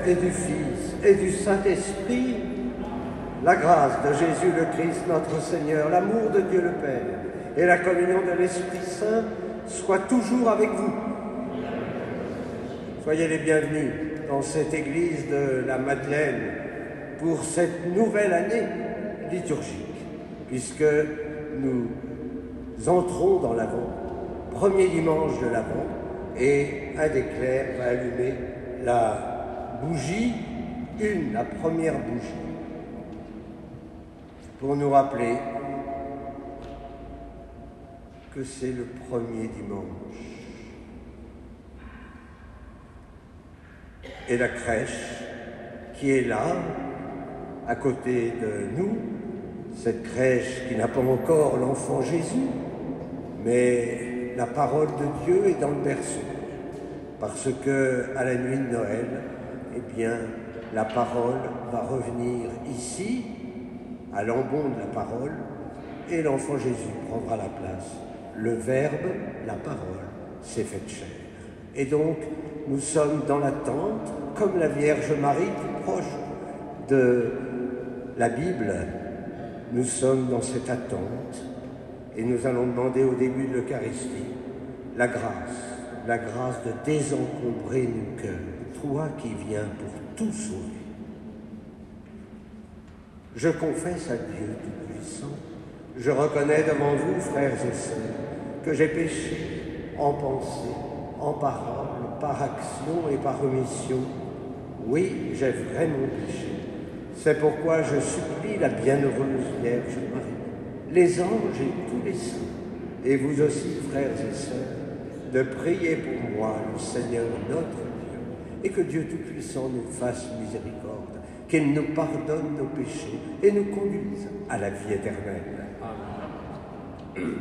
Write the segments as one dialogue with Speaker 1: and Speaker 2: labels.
Speaker 1: et du Fils et du Saint-Esprit, la grâce de Jésus le Christ notre Seigneur, l'amour de Dieu le Père et la communion de l'Esprit Saint soient toujours avec vous. Soyez les bienvenus dans cette église de la Madeleine pour cette nouvelle année liturgique, puisque nous entrons dans l'Avent, premier dimanche de l'Avent, et un des clercs va allumer la bougie, la première bougie, pour nous rappeler que c'est le premier dimanche. Et la crèche qui est là, à côté de nous, cette crèche qui n'a pas encore l'enfant Jésus, mais la parole de Dieu est dans le berceau, parce que à la nuit de Noël, eh bien, la parole va revenir ici, à l'embon de la parole, et l'enfant Jésus prendra la place. Le Verbe, la parole, s'est faite chair. Et donc, nous sommes dans l'attente, comme la Vierge Marie, tout proche de la Bible. Nous sommes dans cette attente et nous allons demander au début de l'Eucharistie la grâce de désencombrer nos cœurs, toi qui viens pour tout sauver. Je confesse à Dieu Tout-Puissant, je reconnais devant vous, frères et sœurs, que j'ai péché en pensée, en parole, par action et par omission. Oui, j'ai vraiment péché. C'est pourquoi je supplie la bienheureuse Vierge Marie, les anges et tous les saints, et vous aussi, frères et sœurs, de prier pour moi, le Seigneur notre Dieu, et que Dieu Tout-Puissant nous fasse miséricorde, qu'il nous pardonne nos péchés et nous conduise à la vie éternelle. Amen.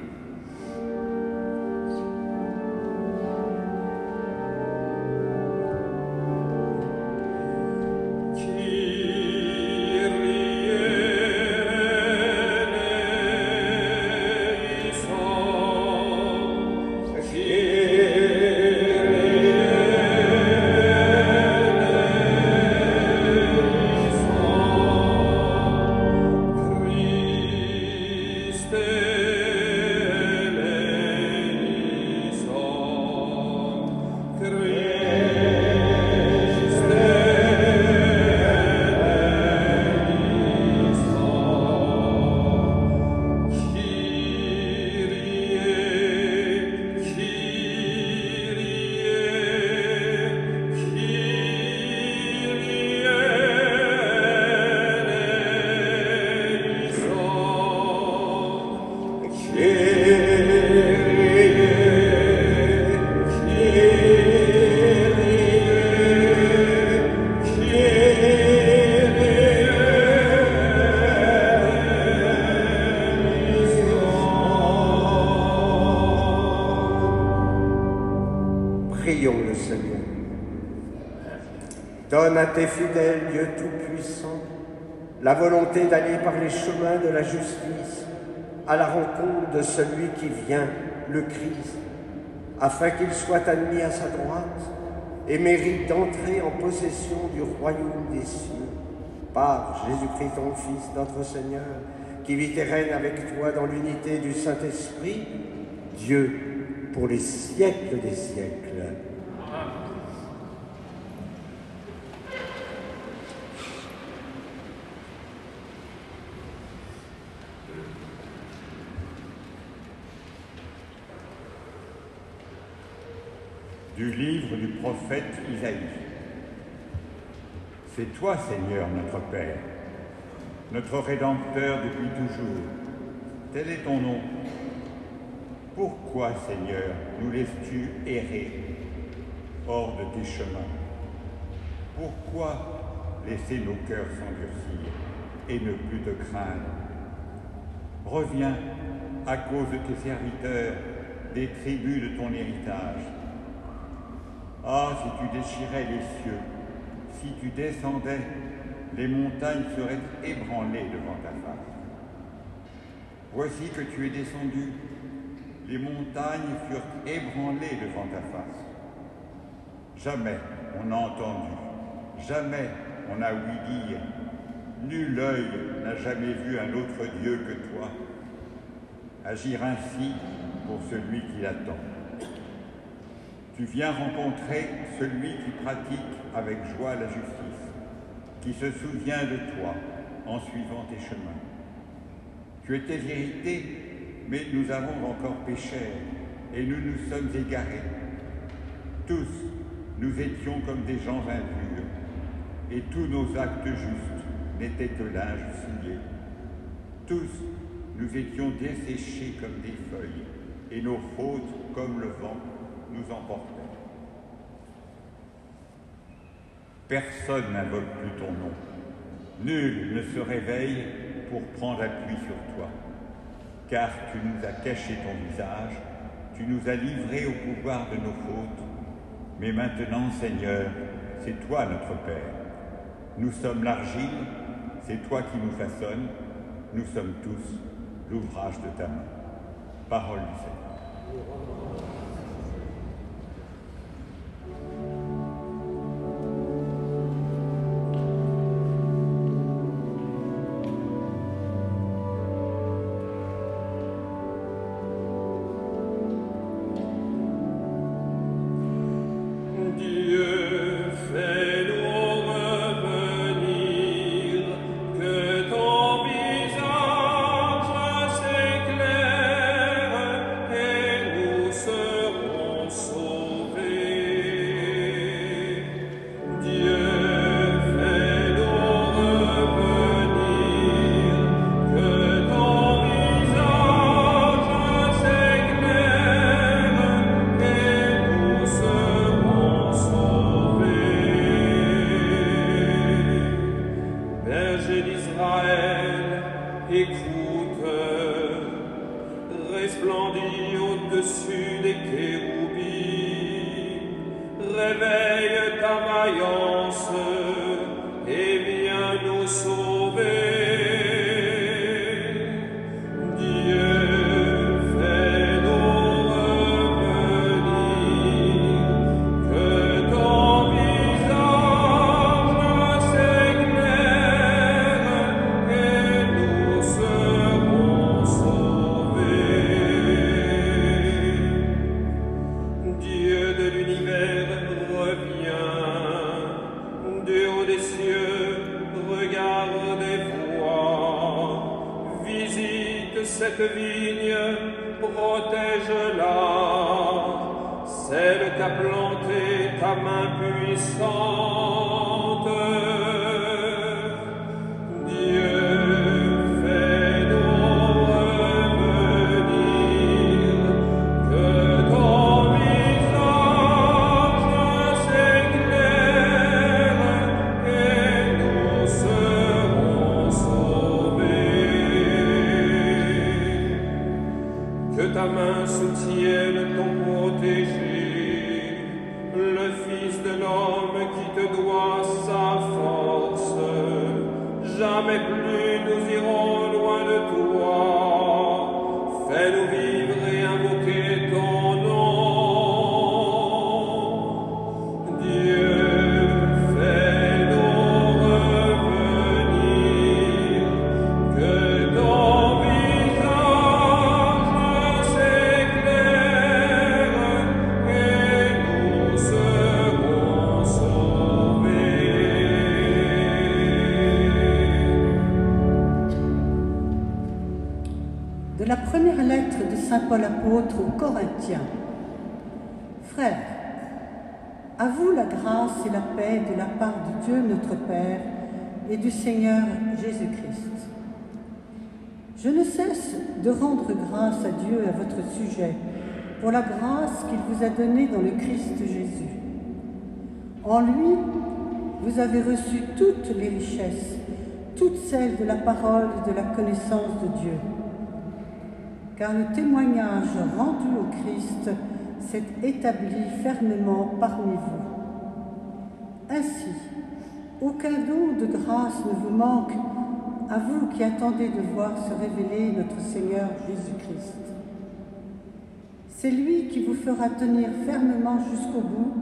Speaker 1: Prions le Seigneur. Donne à tes fidèles, Dieu Tout-Puissant, la volonté d'aller par les chemins de la justice à la rencontre de celui qui vient, le Christ, afin qu'il soit admis à sa droite et mérite d'entrer en possession du royaume des cieux, par Jésus-Christ ton Fils, notre Seigneur, qui vit et règne avec toi dans l'unité du Saint-Esprit, Dieu, pour les siècles des siècles.
Speaker 2: Du livre du prophète Isaïe. C'est toi, Seigneur, notre Père, notre Rédempteur depuis toujours. Tel est ton nom. Pourquoi, Seigneur, nous laisses-tu errer hors de tes chemins? Pourquoi laisser nos cœurs s'endurcir et ne plus te craindre? Reviens à cause de tes serviteurs, des tribus de ton héritage. Ah, si tu déchirais les cieux, si tu descendais, les montagnes seraient ébranlées devant ta face. Voici que tu es descendu, les montagnes furent ébranlées devant ta face. Jamais on n'a entendu, Jamais on n'a ouï dire, nul œil n'a jamais vu un autre Dieu que toi. Agir ainsi pour celui qui l'attend. Tu viens rencontrer celui qui pratique avec joie la justice, qui se souvient de toi en suivant tes chemins. Tu étais irrité, mais nous avons encore péché et nous nous sommes égarés. Tous, nous étions comme des gens impurs, et tous nos actes justes n'étaient que linge souillé. Tous, nous étions desséchés comme des feuilles, et nos fautes, comme le vent, nous emportaient. Personne n'invoque plus ton nom. Nul ne se réveille pour prendre appui sur toi, car tu nous as caché ton visage, tu nous as livrés au pouvoir de nos fautes. Mais maintenant, Seigneur, c'est toi notre Père. Nous sommes l'argile, c'est toi qui nous façonnes, nous sommes tous l'ouvrage de ta main. Parole du Seigneur.
Speaker 3: Paul apôtre aux Corinthiens. Frères, à vous la grâce et la paix de la part de Dieu notre Père et du Seigneur Jésus-Christ. Je ne cesse de rendre grâce à Dieu à votre sujet pour la grâce qu'il vous a donnée dans le Christ Jésus. En lui, vous avez reçu toutes les richesses, toutes celles de la parole et de la connaissance de Dieu. Car le témoignage rendu au Christ s'est établi fermement parmi vous. Ainsi, aucun don de grâce ne vous manque à vous qui attendez de voir se révéler notre Seigneur Jésus-Christ. C'est lui qui vous fera tenir fermement jusqu'au bout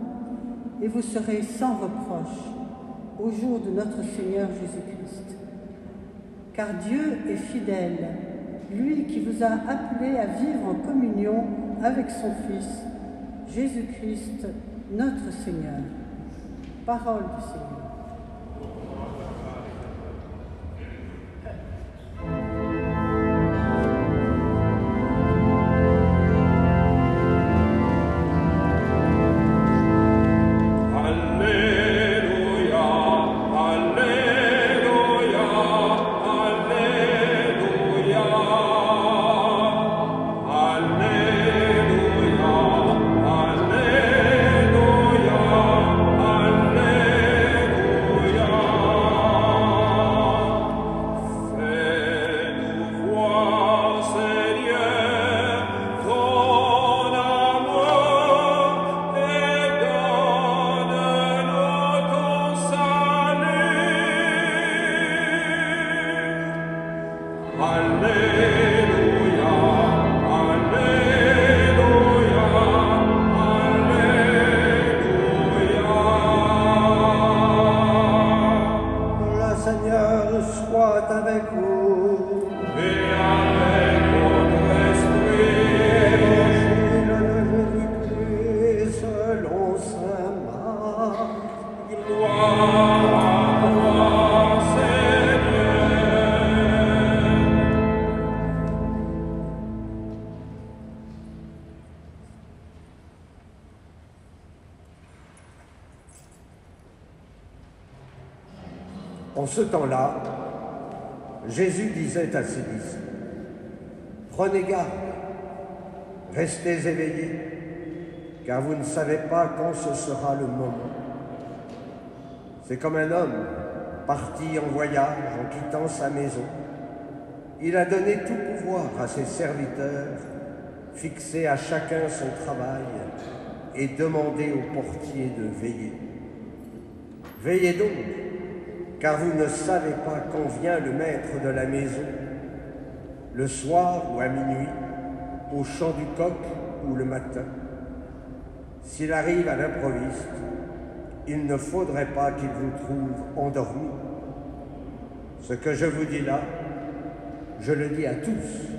Speaker 3: et vous serez sans reproche, au jour de notre Seigneur Jésus-Christ. Car Dieu est fidèle, lui qui vous a appelés à vivre en communion avec son Fils, Jésus-Christ, notre Seigneur. Parole du Seigneur.
Speaker 1: En ce temps-là, Jésus disait à ses disciples, « Prenez garde, restez éveillés, car vous ne savez pas quand ce sera le moment. C'est comme un homme parti en voyage en quittant sa maison. Il a donné tout pouvoir à ses serviteurs, fixé à chacun son travail et demandé au portier de veiller. Veillez donc, car vous ne savez pas quand vient le maître de la maison, le soir ou à minuit, au chant du coq ou le matin. S'il arrive à l'improviste, il ne faudrait pas qu'il vous trouve endormis. Ce que je vous dis là, je le dis à tous,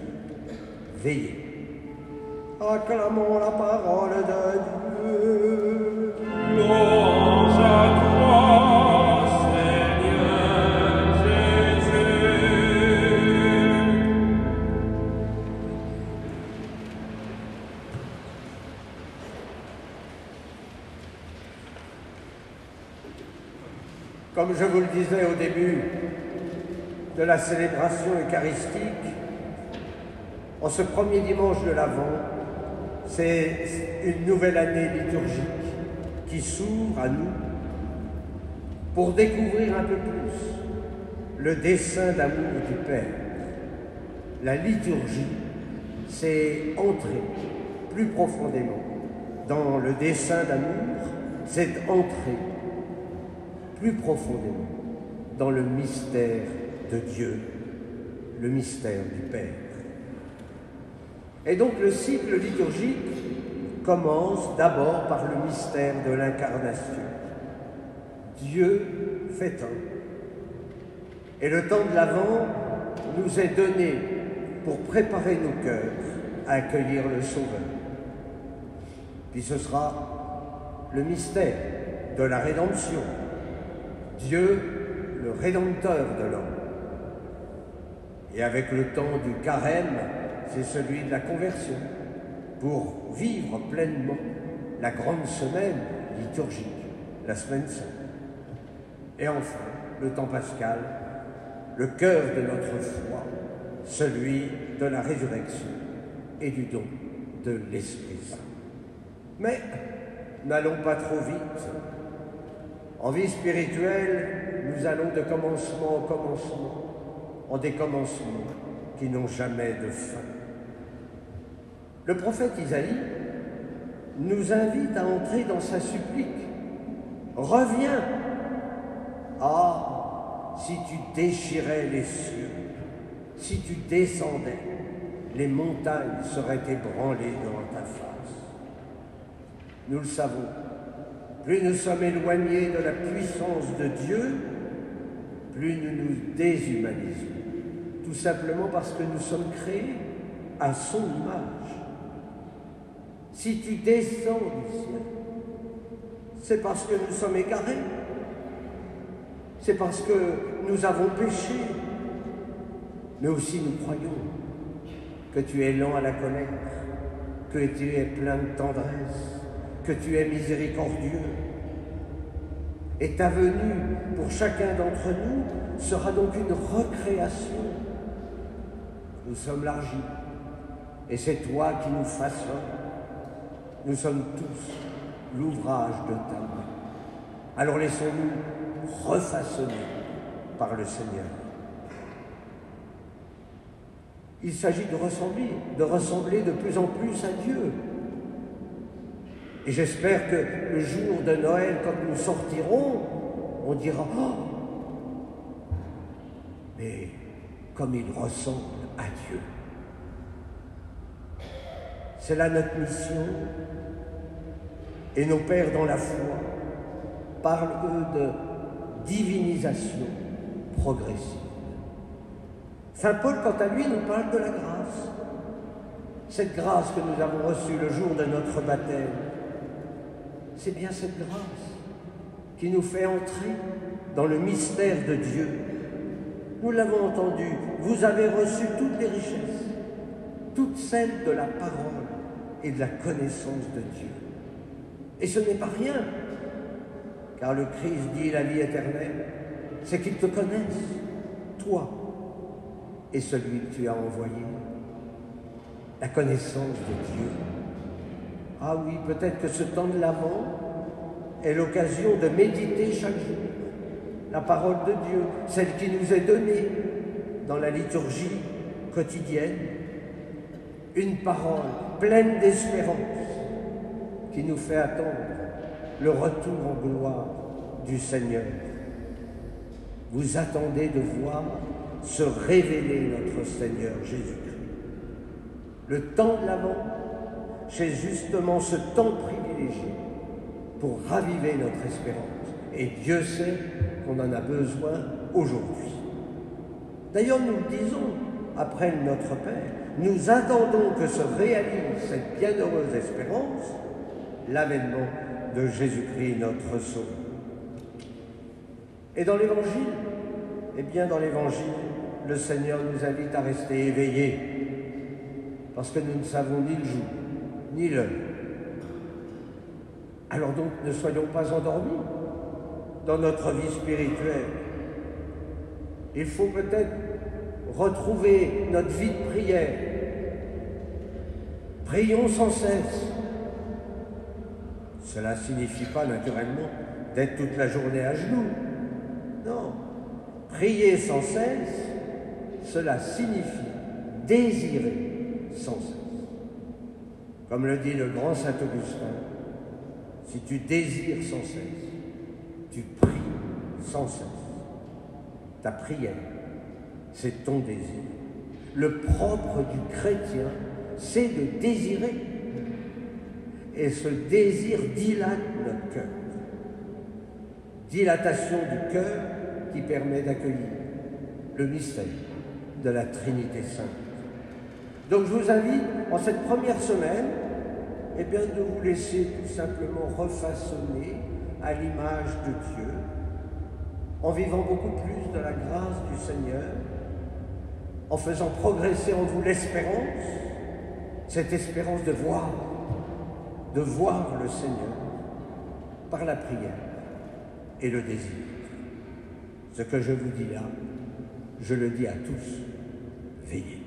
Speaker 1: veillez. Acclamons la parole de Dieu.
Speaker 4: Louange à toi, Seigneur Jésus.
Speaker 1: Comme je vous le disais au début de la célébration eucharistique, en ce premier dimanche de l'Avent, c'est une nouvelle année liturgique qui s'ouvre à nous pour découvrir un peu plus le dessein d'amour du Père. La liturgie, c'est entrer plus profondément dans le dessein d'amour, c'est entrer plus profondément dans le mystère de Dieu, le mystère du Père. Et donc le cycle liturgique commence d'abord par le mystère de l'incarnation. Dieu fait un. Et le temps de l'Avent nous est donné pour préparer nos cœurs à accueillir le Sauveur. Puis ce sera le mystère de la rédemption. Dieu, le Rédempteur de l'homme. Et avec le temps du carême, c'est celui de la conversion, pour vivre pleinement la grande semaine liturgique, la semaine sainte. Et enfin, le temps pascal, le cœur de notre foi, celui de la résurrection et du don de l'Esprit Saint. Mais n'allons pas trop vite. En vie spirituelle, nous allons de commencement en commencement, en des commencements qui n'ont jamais de fin. Le prophète Isaïe nous invite à entrer dans sa supplique. Reviens! Ah, si tu déchirais les cieux, si tu descendais, les montagnes seraient ébranlées devant ta face. Nous le savons, plus nous sommes éloignés de la puissance de Dieu, plus nous nous déshumanisons. Tout simplement parce que nous sommes créés à son image. Si tu descends du ciel, c'est parce que nous sommes égarés. C'est parce que nous avons péché. Mais aussi nous croyons que tu es lent à la colère, que tu es plein de tendresse, que tu es miséricordieux. Et ta venue pour chacun d'entre nous sera donc une recréation. Nous sommes l'argile, et c'est toi qui nous façonnes. Nous sommes tous l'ouvrage de ta main. Alors laissons-nous refaçonner par le Seigneur. Il s'agit de ressembler de plus en plus à Dieu. Et j'espère que le jour de Noël, quand nous sortirons, on dira « Oh, mais comme il ressemble à Dieu ». C'est là notre mission. Et nos pères dans la foi parlent, eux, de divinisation progressive. Saint Paul, quant à lui, nous parle de la grâce. Cette grâce que nous avons reçue le jour de notre baptême, c'est bien cette grâce qui nous fait entrer dans le mystère de Dieu. Nous l'avons entendu, vous avez reçu toutes les richesses, toutes celles de la parole et de la connaissance de Dieu. Et ce n'est pas rien, car le Christ dit la vie éternelle, c'est qu'ils te connaissent, toi et celui que tu as envoyé. La connaissance de Dieu. Ah oui, peut-être que ce temps de l'Avent est l'occasion de méditer chaque jour la parole de Dieu, celle qui nous est donnée dans la liturgie quotidienne, une parole pleine d'espérance qui nous fait attendre le retour en gloire du Seigneur. Vous attendez de voir se révéler notre Seigneur Jésus-Christ. Le temps de l'Avent, c'est justement ce temps privilégié pour raviver notre espérance. Et Dieu sait qu'on en a besoin aujourd'hui. D'ailleurs, nous le disons après Notre Père, nous attendons que se réalise cette bienheureuse espérance, l'avènement de Jésus-Christ, notre Sauveur. Et dans l'Évangile, eh bien dans l'Évangile, le Seigneur nous invite à rester éveillés, parce que nous ne savons ni le jour, ni l'heure. Alors donc, ne soyons pas endormis dans notre vie spirituelle. Il faut peut-être retrouver notre vie de prière. Prions sans cesse. Cela ne signifie pas naturellement d'être toute la journée à genoux. Non. Prier sans cesse, cela signifie désirer sans cesse. Comme le dit le grand Saint Augustin, si tu désires sans cesse, tu pries sans cesse. Ta prière, c'est ton désir. Le propre du chrétien, c'est de désirer. Et ce désir dilate notre cœur. Dilatation du cœur qui permet d'accueillir le mystère de la Trinité Sainte. Donc je vous invite, en cette première semaine, eh bien, de vous laisser tout simplement refaçonner à l'image de Dieu, en vivant beaucoup plus de la grâce du Seigneur, en faisant progresser en vous l'espérance, cette espérance de voir le Seigneur par la prière et le désir. Ce que je vous dis là, je le dis à tous, veillez.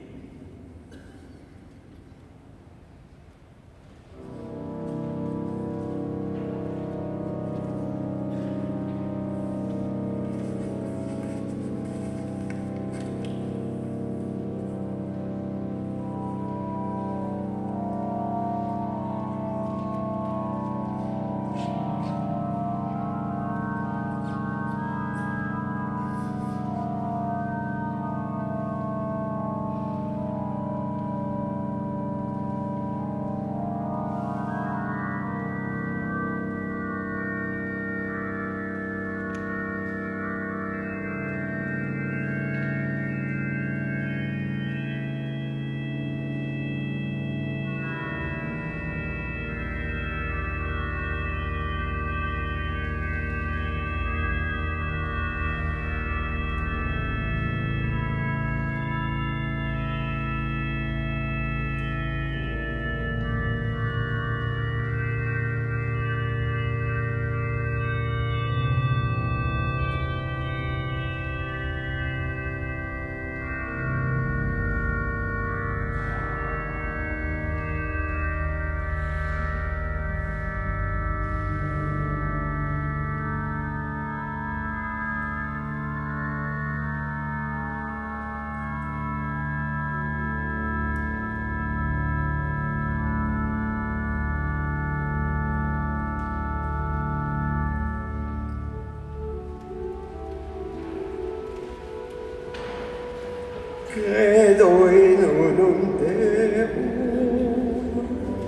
Speaker 1: Credo in unum Deum,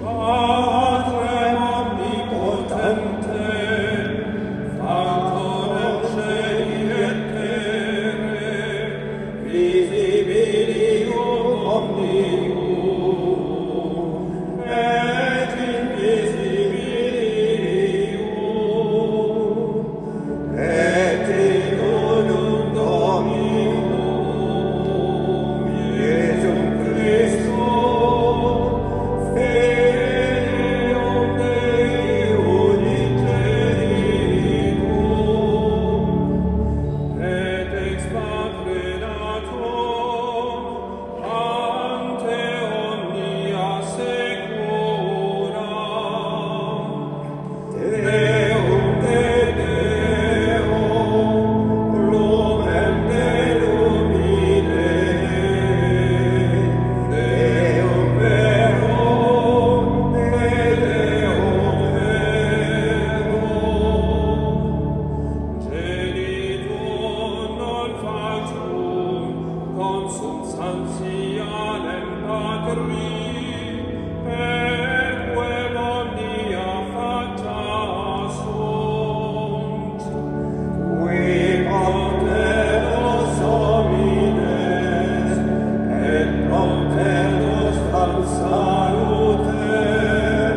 Speaker 4: Patrem omnipotente, Factorem celi et terre, visibilium omnium, et invisibilium, et in unum Dominum, Iesum Christum, Filium Dei unigenitum, et ex Patre datum, ante omnia secula, Deum de Deum, lumen de lumine, Deum verum de Deum verum, genitum non factum consubstantialem Patri, perque omnia facta sunt, qui porteros homines, et prompteros tam salutem,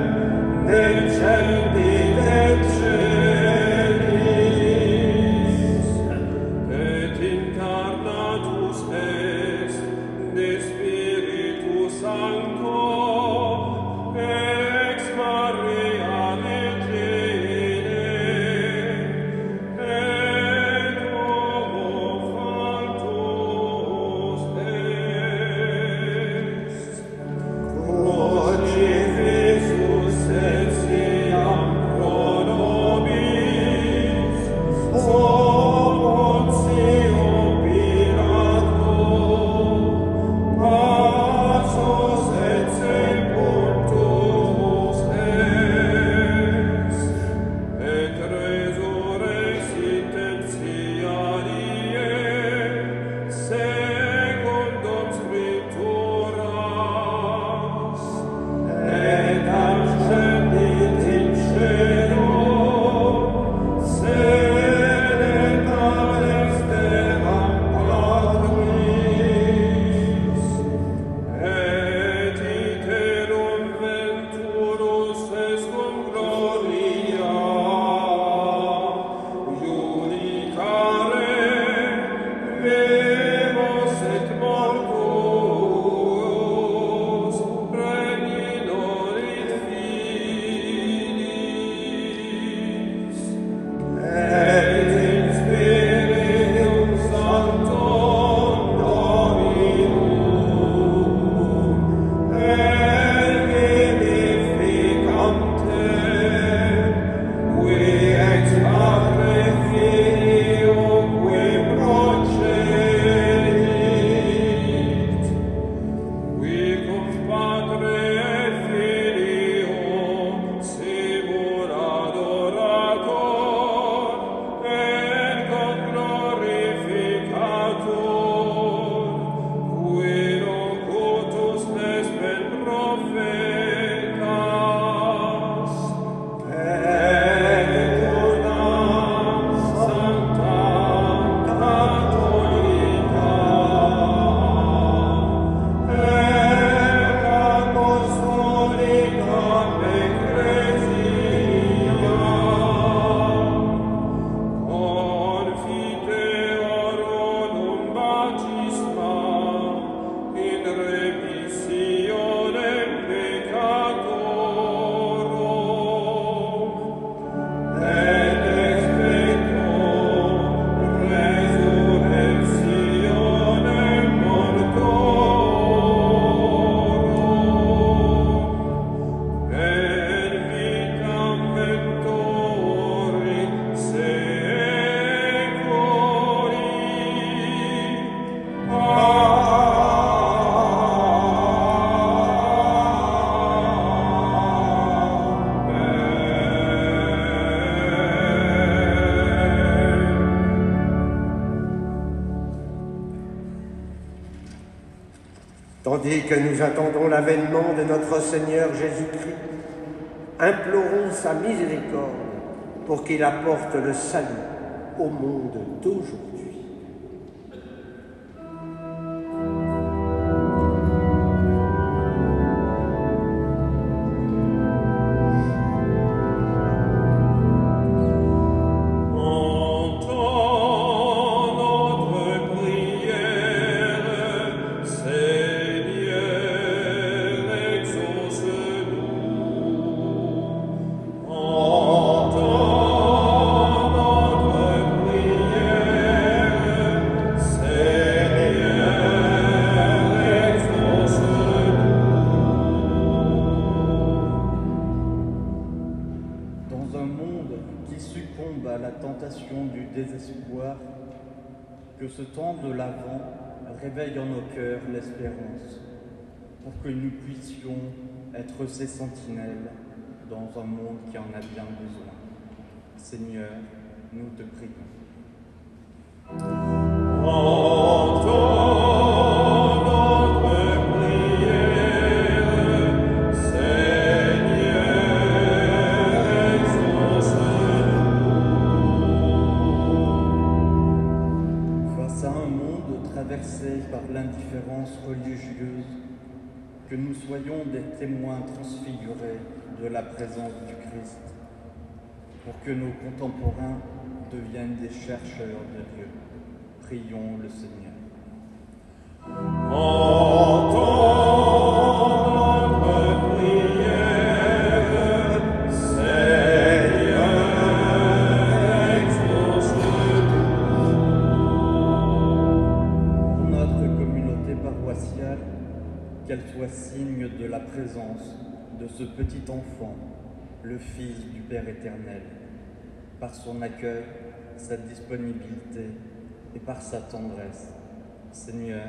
Speaker 4: decendit et celis, et incarnatus est de Spiritu Sancto, ex Maria Regine, et homo factus est. Crucifixus etiam pro nobis, o Pontio Pilato, pasos et sepultus est, et resurrexit tertiarie, secundum Scripturas, et ascendit in cielo, sedet ad exteram Patris, et iterum venturus est cum gloria, judicare vivos et mortuos, regnidor in finis, et in Spiritum Sanctum Dominum, et vivificantem, qui ex Patre Filio, qui procede,
Speaker 1: Tandis que nous attendons l'avènement de notre Seigneur Jésus-Christ, implorons sa miséricorde pour qu'il apporte le salut au monde d'aujourd'hui.
Speaker 5: Que ce temps de l'Avent réveille en nos cœurs l'espérance, pour que nous puissions être ses sentinelles dans un monde qui en a bien besoin. Seigneur, nous te prions. Par l'indifférence religieuse, que nous soyons des témoins transfigurés de la présence du Christ, pour que nos contemporains deviennent des chercheurs de Dieu. Prions le Seigneur. Qu'elle soit signe de la présence de ce petit enfant, le Fils du Père éternel, par son accueil, sa disponibilité et par sa tendresse. Seigneur,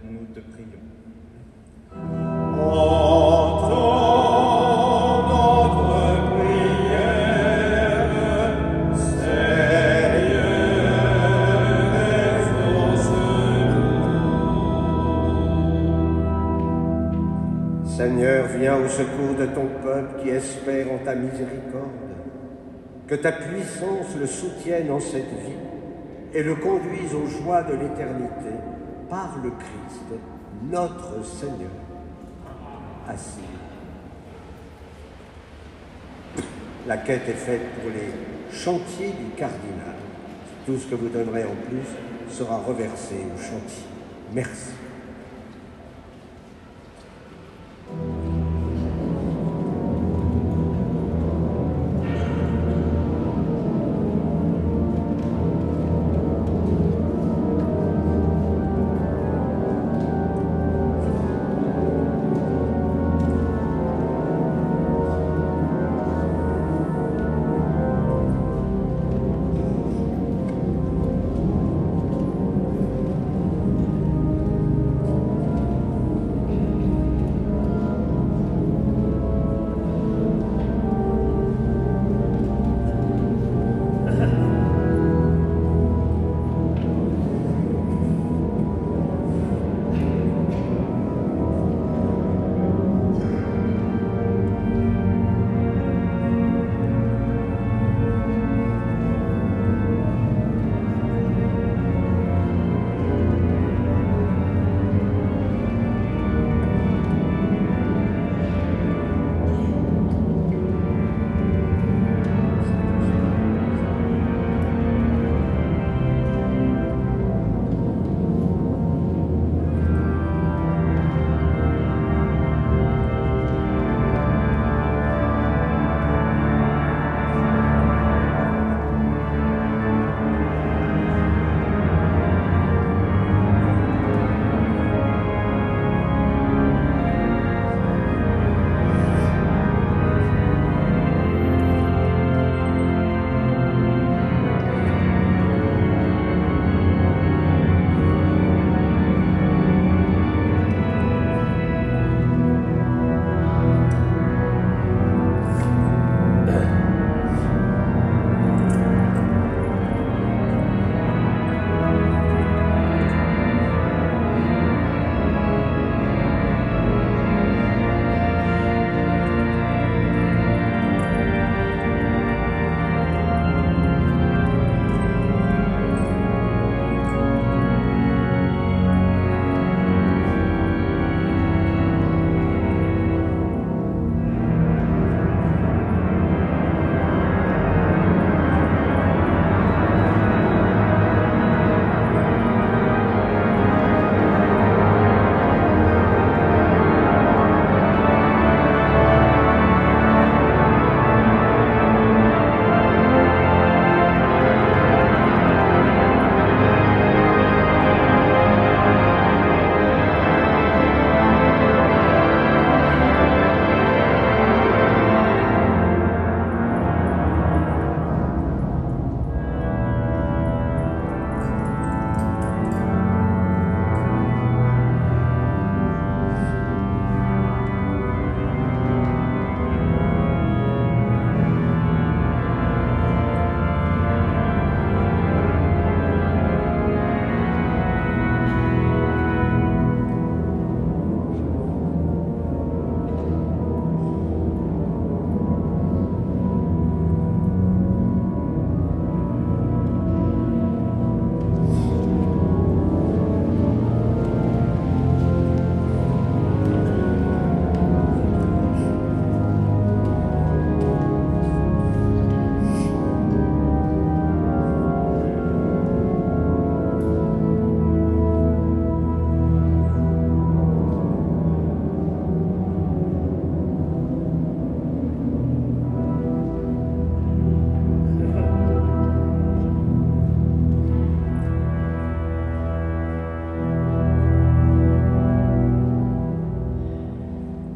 Speaker 5: nous te prions.
Speaker 1: Seigneur, viens au secours de ton peuple qui espère en ta miséricorde. Que ta puissance le soutienne en cette vie et le conduise aux joies de l'éternité par le Christ, notre Seigneur. Assis. La quête est faite pour les chantiers du cardinal. Tout ce que vous donnerez en plus sera reversé au chantier. Merci.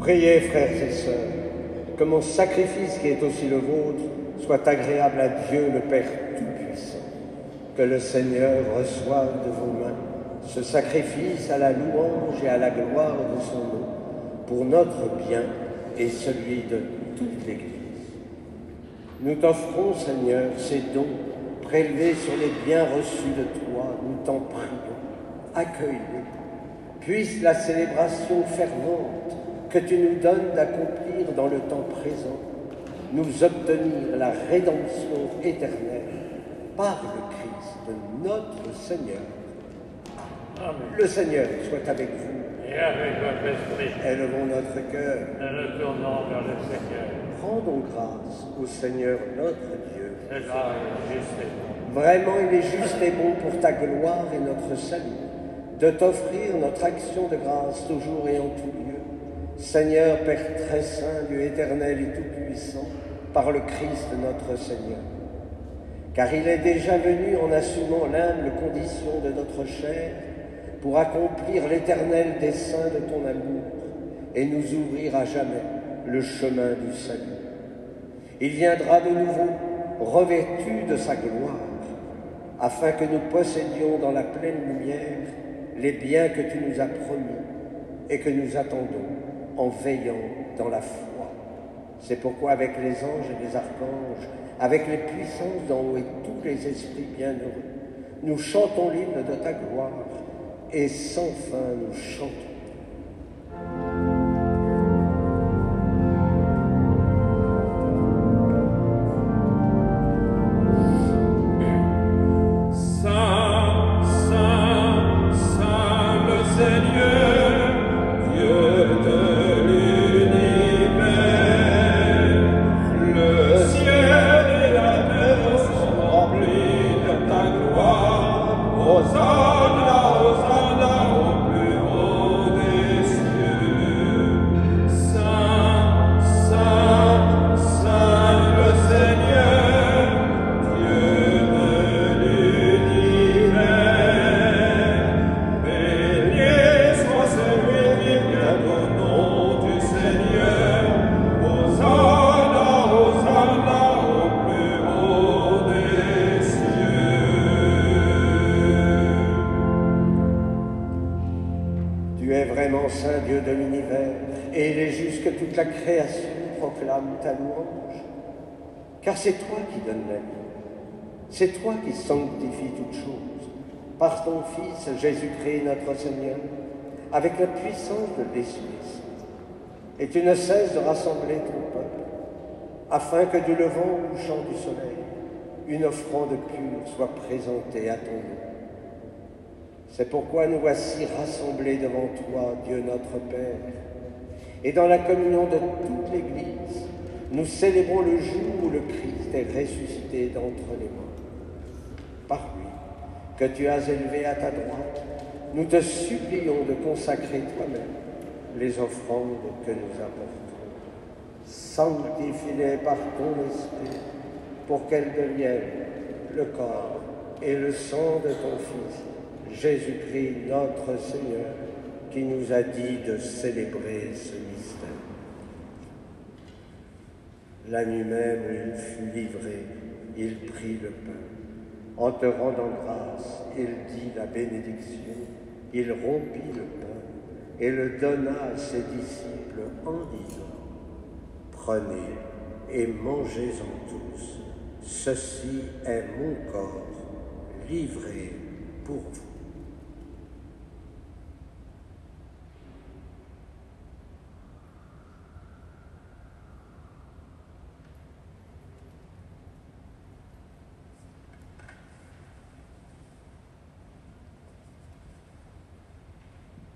Speaker 1: Priez, frères et sœurs, que mon sacrifice qui est aussi le vôtre soit agréable à Dieu le Père Tout-Puissant. Que le Seigneur reçoive de vos mains ce sacrifice à la louange et à la gloire de son nom, pour notre bien et celui de toute l'Église. Nous t'offrons, Seigneur, ces dons prélevés sur les biens reçus de toi. Nous t'en prions. Accueille-les. Puisse la célébration fervente que tu nous donnes d'accomplir dans le temps présent nous obtenir la rédemption éternelle par le Christ notre Seigneur. Amen. Le Seigneur soit avec vous.
Speaker 6: Et avec votre esprit.
Speaker 1: Élevons notre cœur.
Speaker 6: Et nous tournons vers le Seigneur.
Speaker 1: Rendons grâce au Seigneur notre Dieu.
Speaker 6: C'est là, juste et bon.
Speaker 1: Vraiment, il est juste et bon pour ta gloire et notre salut de t'offrir notre action de grâce toujours et en tout lieu. Seigneur, Père très saint, Dieu éternel et tout-puissant, par le Christ notre Seigneur. Car il est déjà venu en assumant l'humble condition de notre chair pour accomplir l'éternel dessein de ton amour et nous ouvrir à jamais le chemin du salut. Il viendra de nouveau revêtu de sa gloire, afin que nous possédions dans la pleine lumière les biens que tu nous as promis et que nous attendons en veillant dans la foi. C'est pourquoi avec les anges et les archanges, avec les puissances d'en haut et tous les esprits bienheureux, nous chantons l'hymne de ta gloire et sans fin nous chantons. La création proclame ta louange, car c'est toi qui donnes la vie, c'est toi qui sanctifies toutes choses, par ton Fils Jésus-Christ notre Seigneur, avec la puissance de l'Esprit Saint. Et tu ne cesses de rassembler ton peuple, afin que du levant au couchant du soleil, une offrande pure soit présentée à ton nom. C'est pourquoi nous voici rassemblés devant toi, Dieu notre Père, et dans la communion de toute l'Église, nous célébrons le jour où le Christ est ressuscité d'entre les morts. Par lui, que tu as élevé à ta droite, nous te supplions de consacrer toi-même les offrandes que nous apportons. Sanctifie-les par ton esprit, pour qu'elles deviennent le corps et le sang de ton Fils, Jésus-Christ notre Seigneur, qui nous a dit de célébrer ce mystère. La nuit même, il fut livré, il prit le pain. En te rendant grâce, il dit la bénédiction, il rompit le pain et le donna à ses disciples en disant : « Prenez et mangez-en tous, ceci est mon corps livré pour vous. »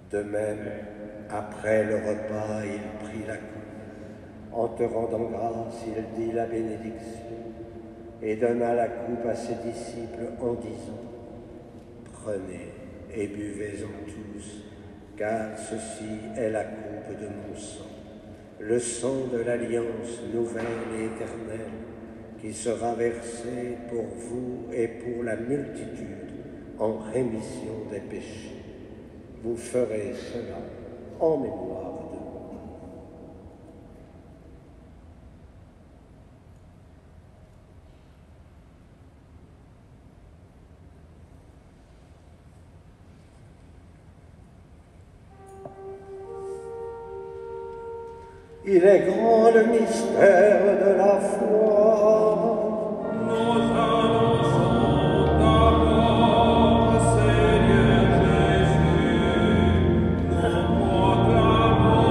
Speaker 1: De même, après le repas, il prit la coupe. En te rendant grâce, il dit la bénédiction et donna la coupe à ses disciples en disant : « Prenez et buvez-en tous, car ceci est la coupe de mon sang, le sang de l'alliance nouvelle et éternelle, qui sera versé pour vous et pour la multitude en rémission des péchés. Vous ferez cela en mémoire de moi. » Il est grand le mystère de la foi.
Speaker 4: Nous annonçons d'abord, Seigneur Jésus, nous proclamons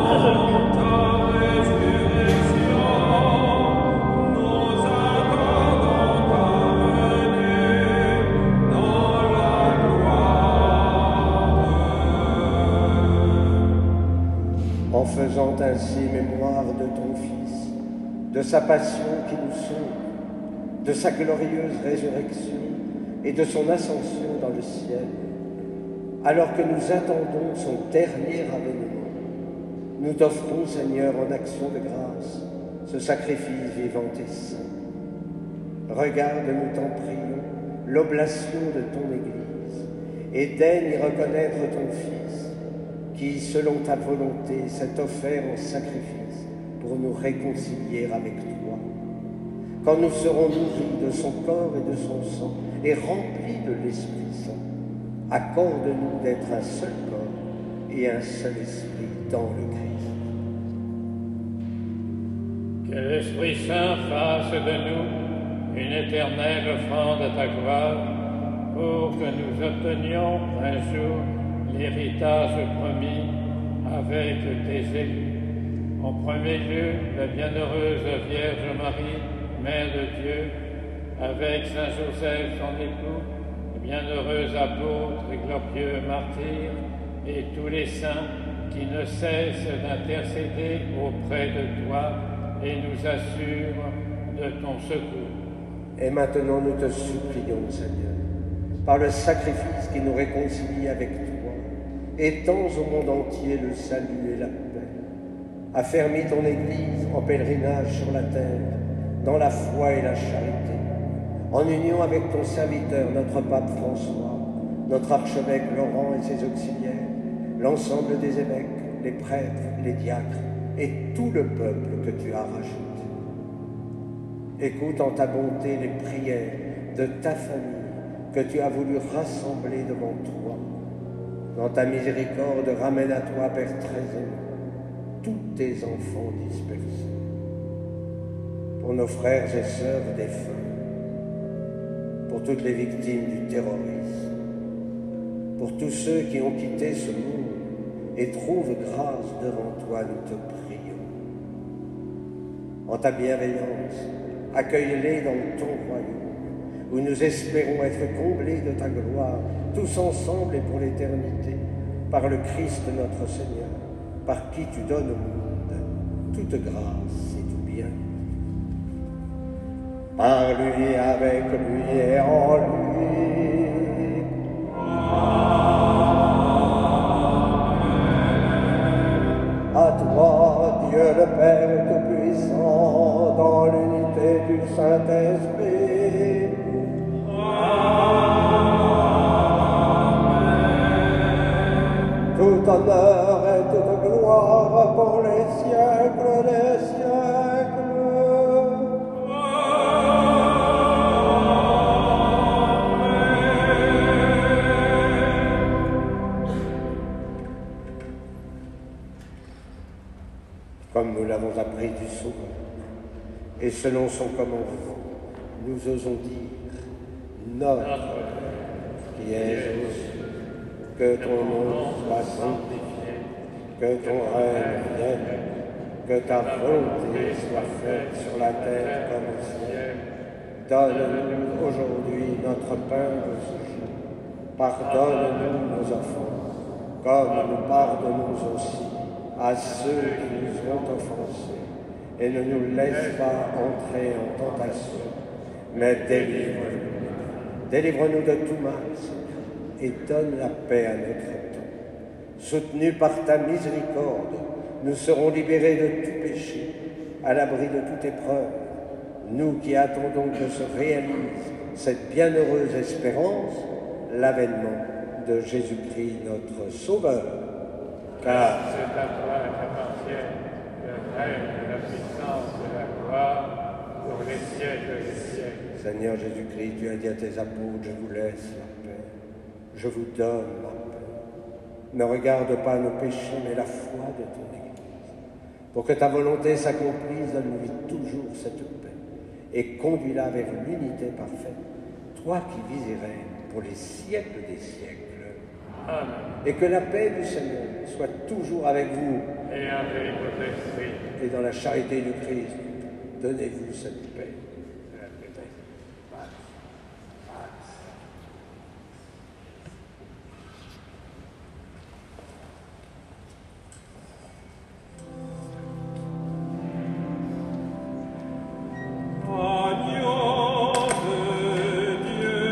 Speaker 4: ta résurrection, nous attendons ta venue dans la gloire.
Speaker 1: En faisant ainsi mémoire de ton Fils, de sa passion qui nous sauve, de sa glorieuse résurrection et de son ascension dans le ciel, alors que nous attendons son dernier avènement, nous t'offrons, Seigneur, en action de grâce, ce sacrifice vivant et saint. Regarde, nous t'en prions, l'oblation de ton Église, et daigne y reconnaître ton Fils, qui, selon ta volonté, s'est offert en sacrifice pour nous réconcilier avec toi. Quand nous serons nourris de son corps et de son sang et remplis de l'Esprit Saint, accorde-nous d'être un seul corps et un seul esprit dans le Christ.
Speaker 6: Que l'Esprit Saint fasse de nous une éternelle offrande à ta gloire, pour que nous obtenions un jour l'héritage promis avec tes élus. En premier lieu, la bienheureuse Vierge Marie, Mère de Dieu, avec Saint Joseph, son époux, le bienheureux apôtre et glorieux martyr, et tous les saints qui ne cessent d'intercéder auprès de toi et nous assurent de ton secours.
Speaker 1: Et maintenant nous te supplions, Seigneur, par le sacrifice qui nous réconcilie avec toi, étends au monde entier le salut et la paix. Affermis ton Église en pèlerinage sur la terre, dans la foi et la charité, en union avec ton serviteur, notre pape François, notre archevêque Laurent et ses auxiliaires, l'ensemble des évêques, les prêtres, les diacres et tout le peuple que tu as rajouté. Écoute en ta bonté les prières de ta famille que tu as voulu rassembler devant toi. Dans ta miséricorde, ramène à toi, Père très aimé, tous tes enfants dispersés. Pour nos frères et sœurs défunts, pour toutes les victimes du terrorisme, pour tous ceux qui ont quitté ce monde et trouvent grâce devant toi, nous te prions. En ta bienveillance, accueille-les dans ton royaume, où nous espérons être comblés de ta gloire, tous ensemble et pour l'éternité, par le Christ notre Seigneur, par qui tu donnes au monde toute grâce et tout bien. Par lui, avec lui et en lui. À toi, Dieu le Père Tout-Puissant, dans l'unité du Saint-Esprit. Amen. Tout honneur et toute gloire pour les siècles des siècles. Comme nous l'avons appris du Sauveur, et selon son commandement, nous osons dire, Notre qui es aux cieux, que ton nom soit sanctifié, que ton règne vienne, que ta volonté soit faite sur la terre comme au ciel. Donne-nous aujourd'hui notre pain de ce jour. Pardonne-nous nos offenses, comme nous pardonnons aussi à ceux qui nous ont offensés, et ne nous laisse pas entrer en tentation, mais délivre-nous. Délivre-nous de tout mal, Seigneur, et donne la paix à notre temps. Soutenus par ta miséricorde, nous serons libérés de tout péché, à l'abri de toute épreuve, nous qui attendons que se réalise cette bienheureuse espérance, l'avènement de Jésus-Christ notre Sauveur. Car
Speaker 6: c'est à toi qu'appartient le règne, la puissance et la gloire pour les siècles des siècles.
Speaker 1: Seigneur Jésus-Christ, tu as dit à tes apôtres, je vous laisse la paix, je vous donne la paix. Ne regarde pas nos péchés, mais la foi de ton Église. Pour que ta volonté s'accomplisse, donne-lui toujours cette paix et conduis-la vers l'unité parfaite, toi qui vis et règnes pour les siècles des siècles.
Speaker 6: Amen.
Speaker 1: Et que la paix du Seigneur soit toujours avec vous
Speaker 6: Et avec votre esprit.
Speaker 1: et dans la charité du Christ, donnez-vous cette paix.
Speaker 4: Agneau de Dieu,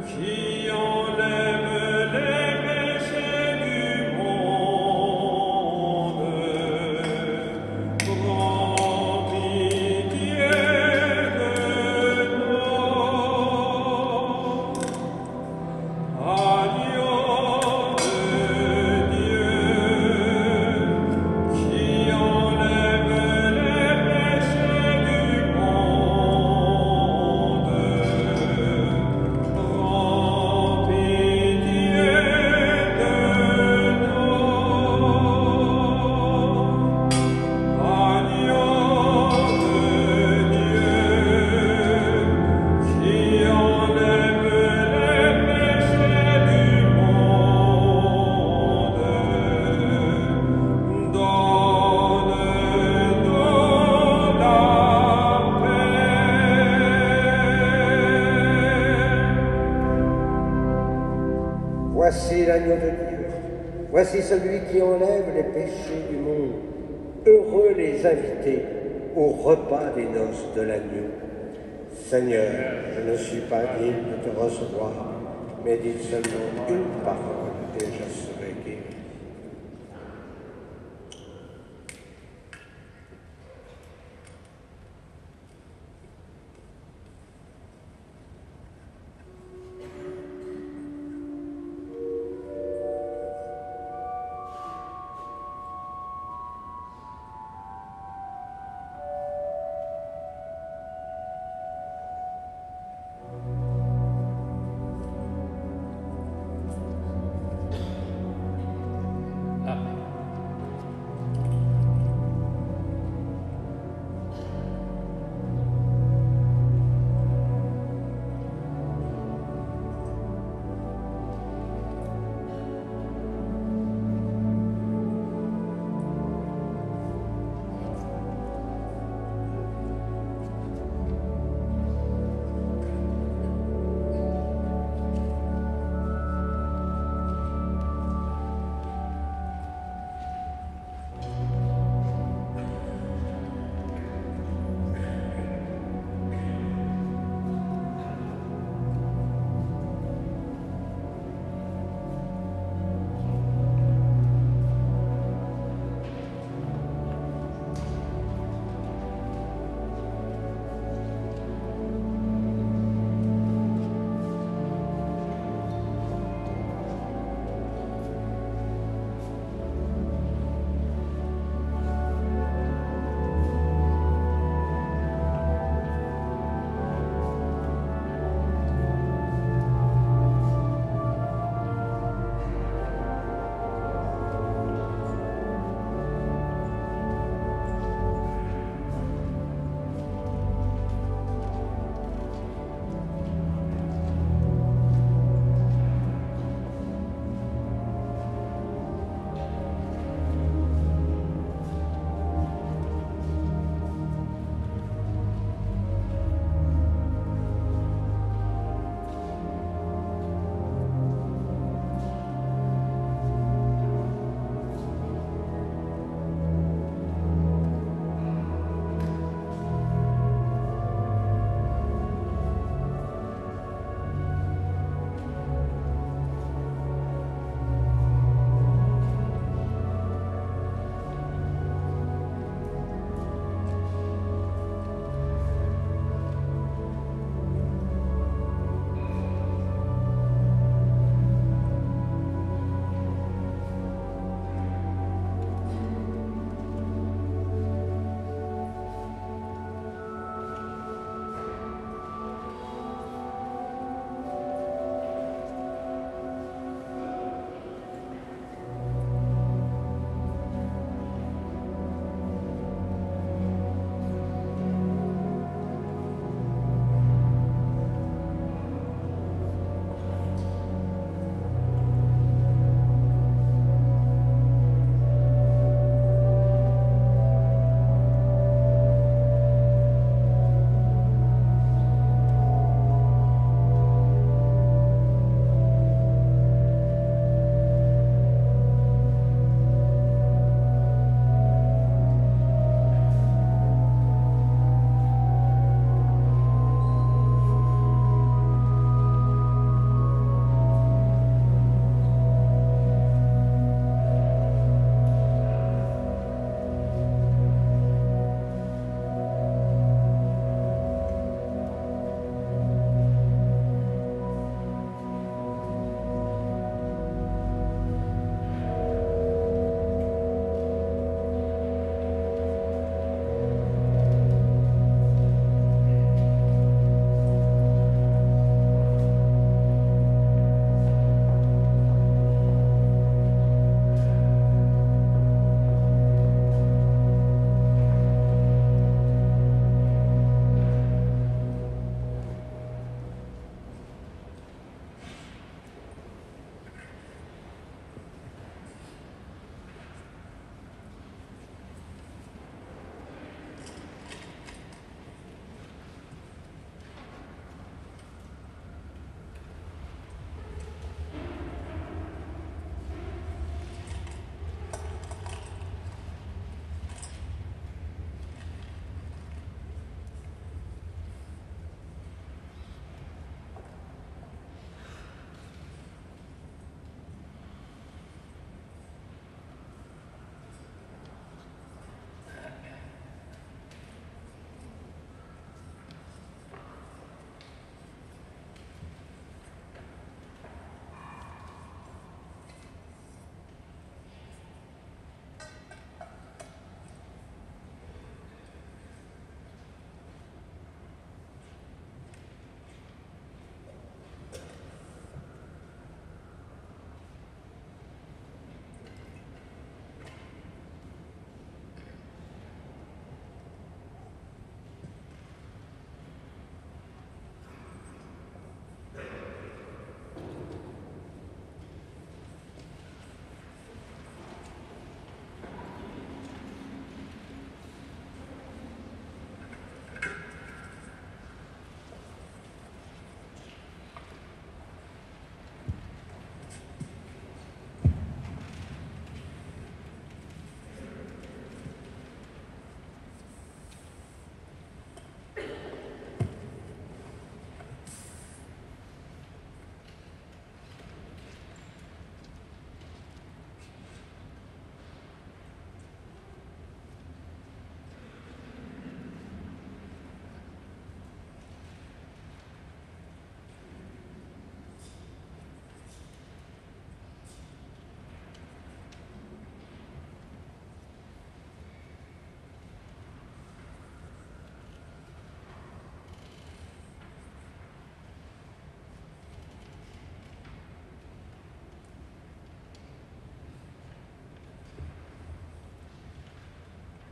Speaker 4: qui enlève les péchés du monde, prends pitié de nous. Agneau de Dieu, qui enlève les péchés du monde, prends pitié de nous. Agneau de Dieu, qui enlève les péchés du monde, donne-nous la paix.
Speaker 1: Voici l'agneau de Dieu, voici celui qui enlève les péchés du monde. Heureux les invités au repas des noces de l'agneau. Seigneur, je ne suis pas digne de te recevoir, mais dis seulement une parole et je serai guéri.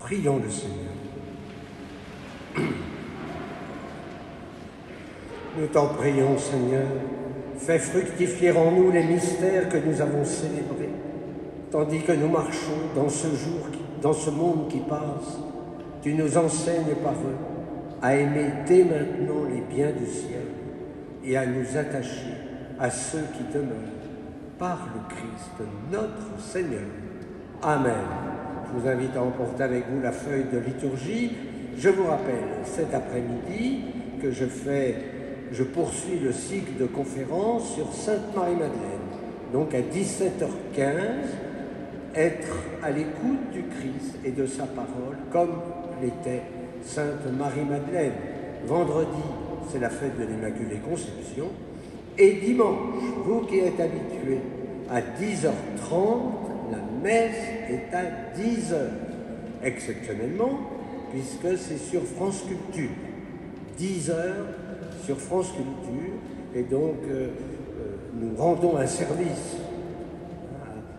Speaker 1: Prions le Seigneur. Nous t'en prions, Seigneur, fais fructifier en nous les mystères que nous avons célébrés, tandis que nous marchons dans ce jour, dans ce monde qui passe. Tu nous enseignes par eux à aimer dès maintenant les biens du ciel et à nous attacher à ceux qui demeurent par le Christ, notre Seigneur. Amen. Je vous invite à emporter avec vous la feuille de liturgie. Je vous rappelle cet après-midi que je poursuis le cycle de conférences sur Sainte Marie-Madeleine. Donc à 17h15, être à l'écoute du Christ et de sa parole comme l'était Sainte Marie-Madeleine. Vendredi, c'est la fête de l'Immaculée Conception. Et dimanche, vous qui êtes habitués, à 10h30, la messe est à 10h. Exceptionnellement, puisque c'est sur France Culture. 10h sur France Culture. Et donc, nous rendons un service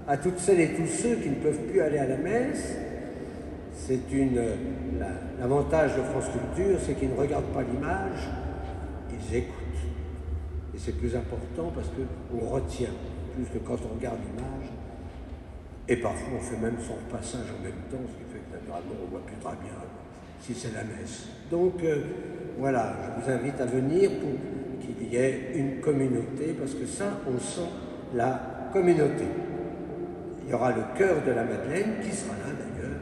Speaker 1: à toutes celles et tous ceux qui ne peuvent plus aller à la messe. C'est l'avantage de France Culture, c'est qu'ils ne regardent pas l'image, ils écoutent. Et c'est plus important parce qu'on retient plus que quand on regarde l'image. Et parfois, on fait même son repassage en même temps, ce qui fait que naturellement, on ne voit plus très bien si c'est la messe. Donc, voilà, je vous invite à venir pour qu'il y ait une communauté, parce que ça, on sent la communauté. Il y aura le chœur de la Madeleine qui sera là d'ailleurs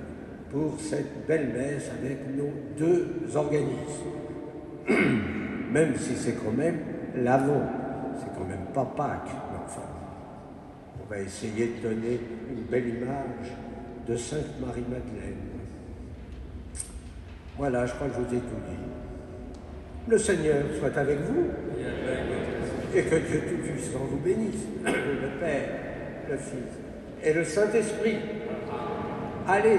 Speaker 1: pour cette belle messe avec nos deux organismes. Même si c'est quand même l'Avent, c'est quand même pas Pâques, mais enfin, on va essayer de donner une belle image de Sainte Marie-Madeleine. Voilà, je crois que je vous ai tout dit. Le Seigneur soit avec vous et que Dieu Tout-Puissant vous bénisse, le Père, le Fils et le Saint-Esprit. Allez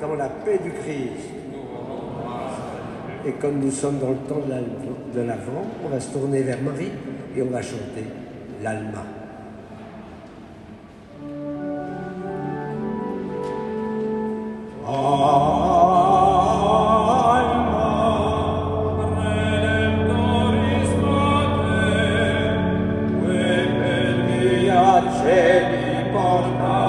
Speaker 1: dans la paix du Christ. Et comme nous sommes dans le temps de l'Avent, on va se tourner vers Marie et on va chanter l'Alma.
Speaker 4: Cieli porta,